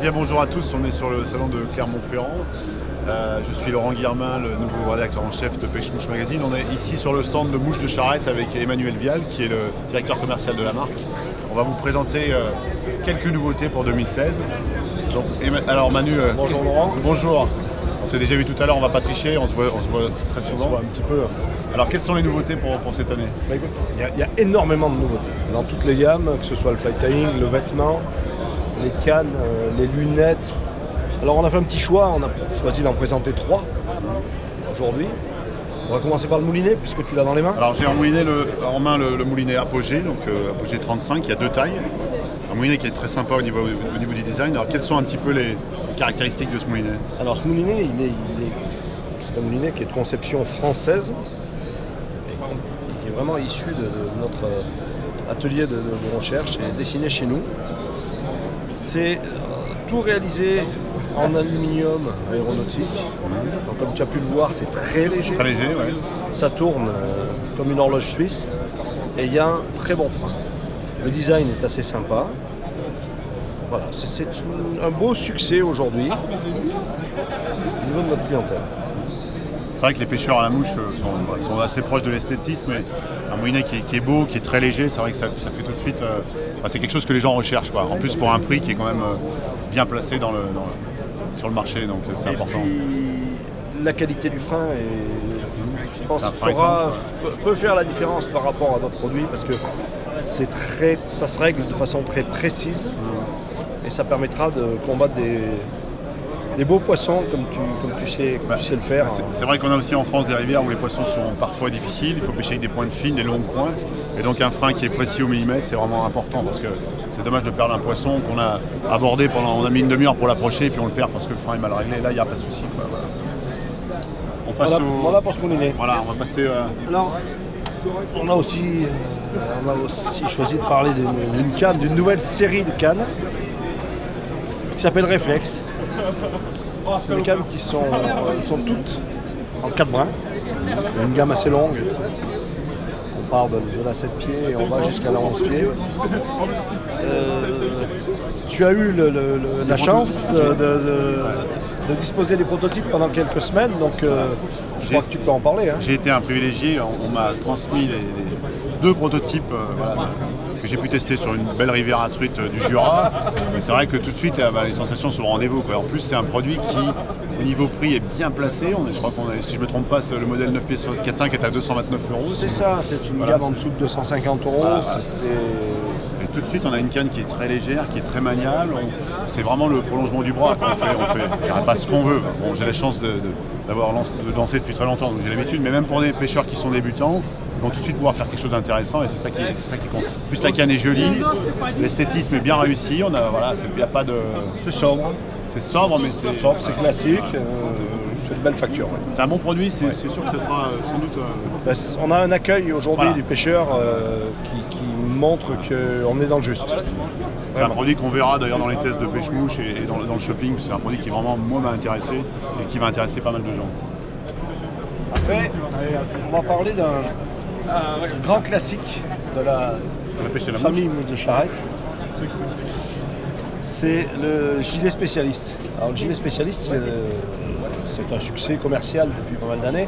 Bien, bonjour à tous, on est sur le salon de Clermont-Ferrand. Je suis Laurent Guillermin, le nouveau rédacteur en chef de Pêche-Mouche Magazine. On est ici sur le stand de Mouche de Charette avec Emmanuel Vial, qui est le directeur commercial de la marque. On va vous présenter quelques nouveautés pour 2016. Donc, alors Manu, bonjour Laurent. Bonjour. On s'est déjà vu tout à l'heure, on ne va pas tricher, on se voit très souvent. On se voit un petit peu. Alors quelles sont les nouveautés pour cette année? Il y a énormément de nouveautés dans toutes les gammes, que ce soit le fly tying, le vêtement, les cannes, les lunettes. Alors on a fait un petit choix, on a choisi d'en présenter 3 aujourd'hui. On va commencer par le moulinet puisque tu l'as dans les mains. Alors j'ai en main le moulinet Apogée, donc Apogée 35, il y a 2 tailles. Un moulinet qui est très sympa au niveau du design. Alors quelles sont un petit peu les caractéristiques de ce moulinet? Alors ce moulinet, c'est un moulinet qui est de conception française, qui est vraiment issu de notre atelier de recherche et dessiné chez nous. C'est tout réalisé en aluminium aéronautique. Donc, comme tu as pu le voir, c'est très léger. Très léger, ouais. Ça tourne comme une horloge suisse et il y a un très bon frein. Le design est assez sympa. Voilà, c'est un beau succès aujourd'hui au niveau de notre clientèle. C'est vrai que les pêcheurs à la mouche sont assez proches de l'esthétisme, mais un moulinet qui est beau, qui est très léger, c'est vrai que ça fait tout de suite... c'est quelque chose que les gens recherchent, quoi. En plus pour un prix qui est quand même bien placé sur le marché, donc c'est important. Puis, la qualité du frein, je pense, peut faire la différence par rapport à d'autres produits, parce que ça se règle de façon très précise, et ça permettra de combattre des beaux poissons comme tu sais le faire. C'est vrai qu'on a aussi en France des rivières où les poissons sont parfois difficiles, il faut pêcher avec des pointes fines, des longues pointes, et donc un frein qui est précis au millimètre, c'est vraiment important parce que c'est dommage de perdre un poisson qu'on a abordé on a mis une demi-heure pour l'approcher et puis on le perd parce que le frein est mal réglé. Là, il n'y a pas de souci. Voilà. Voilà pour ce moulinet. Voilà, on va passer... Alors, on a aussi choisi de parler d'une canne, d'une nouvelle série de cannes qui s'appelle Réflexe. C'est des cannes qui sont toutes en 4 brins. Une gamme assez longue. On part de la 7 pieds et on va jusqu'à la 11 pieds. Tu as eu la chance de disposer des prototypes pendant quelques semaines, donc je crois que tu peux en parler. Hein. J'ai été un privilégié, on m'a transmis les 2 prototypes que j'ai pu tester sur une belle rivière à truite du Jura. Et c'est vrai que tout de suite, les sensations sont au rendez-vous, quoi. En plus, c'est un produit qui, au niveau prix, est bien placé. Je crois si je ne me trompe pas, le modèle 9 pieds sur 4.5 est à 229 €. C'est ça, c'est une gamme en dessous de 250 €. Voilà, et tout de suite, on a une canne qui est très légère, qui est très maniable. C'est vraiment le prolongement du bras. On fait, je dirais pas ce qu'on veut. Bon, j'ai la chance de lancer depuis très longtemps, donc j'ai l'habitude. Mais même pour des pêcheurs qui sont débutants, ils vont tout de suite pouvoir faire quelque chose d'intéressant et c'est ça qui compte. En plus, la canne est jolie, l'esthétisme est bien réussi. Il n'y a pas de... C'est sobre. C'est sobre, mais c'est... sobre, c'est classique. C'est de belle facture. Ouais. C'est un bon produit, c'est sûr que ça sera sans doute... On a un accueil aujourd'hui du pêcheur qui montre qu'on est dans le juste. C'est un produit qu'on verra d'ailleurs dans les tests de pêche-mouche et dans le shopping. C'est un produit qui vraiment, moi, m'a intéressé et qui va intéresser pas mal de gens. Après, on va parler d'un grand classique de la famille Mouche de Charette. C'est le gilet spécialiste. Alors le gilet spécialiste, c'est un succès commercial depuis pas mal d'années.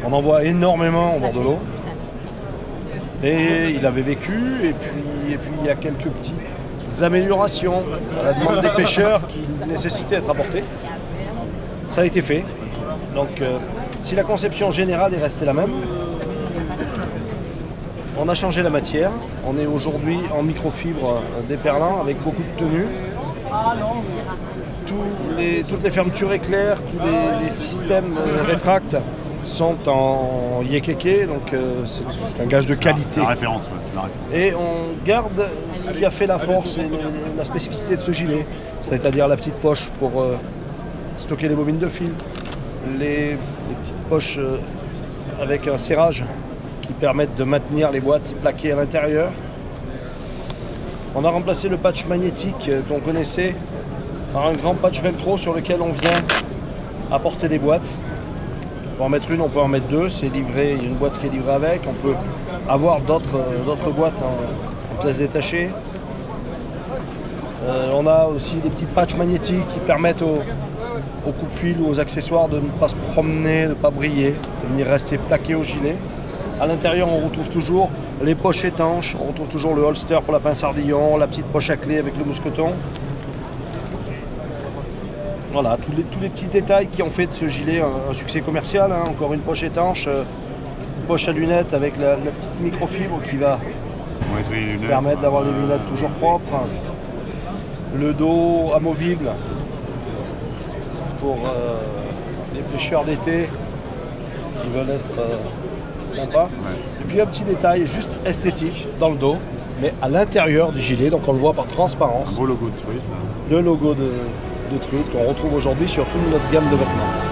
On en voit énormément au bord de l'eau. Et il avait vécu, et puis il y a quelques petites améliorations à la demande des pêcheurs qui nécessitaient d'être apportées. Ça a été fait. Donc si la conception générale est restée la même, on a changé la matière. On est aujourd'hui en microfibre déperlant avec beaucoup de tenue. Toutes les fermetures éclairs, tous les systèmes rétracts sont en yékéké, donc c'est un gage de qualité. C'est la référence. Et on garde ce qui a fait la force et la spécificité de ce gilet, c'est-à-dire la petite poche pour stocker les bobines de fil, les petites poches avec un serrage qui permettent de maintenir les boîtes plaquées à l'intérieur. On a remplacé le patch magnétique qu'on connaissait par un grand patch velcro sur lequel on vient apporter des boîtes. On peut en mettre une, on peut en mettre 2, c'est livré, il y a une boîte qui est livrée avec, on peut avoir d'autres boîtes en pièces détachées. On a aussi des petites patchs magnétiques qui permettent aux coupe-fil ou aux accessoires de ne pas se promener, de ne pas briller, de venir rester plaqué au gilet. À l'intérieur, on retrouve toujours les poches étanches, on retrouve toujours le holster pour la pince ardillon, la petite poche à clé avec le mousqueton. Voilà, tous les petits détails qui ont fait de ce gilet un succès commercial. Hein. Encore une poche étanche, une poche à lunettes avec la petite microfibre qui va permettre d'avoir les lunettes toujours propres. Le dos amovible pour les pêcheurs d'été qui veulent être sympas. Ouais. Et puis un petit détail juste esthétique dans le dos, mais à l'intérieur du gilet, donc on le voit par transparence. Un beau logo de truite. Le logo de truite qu'on retrouve aujourd'hui sur toute notre gamme de vêtements.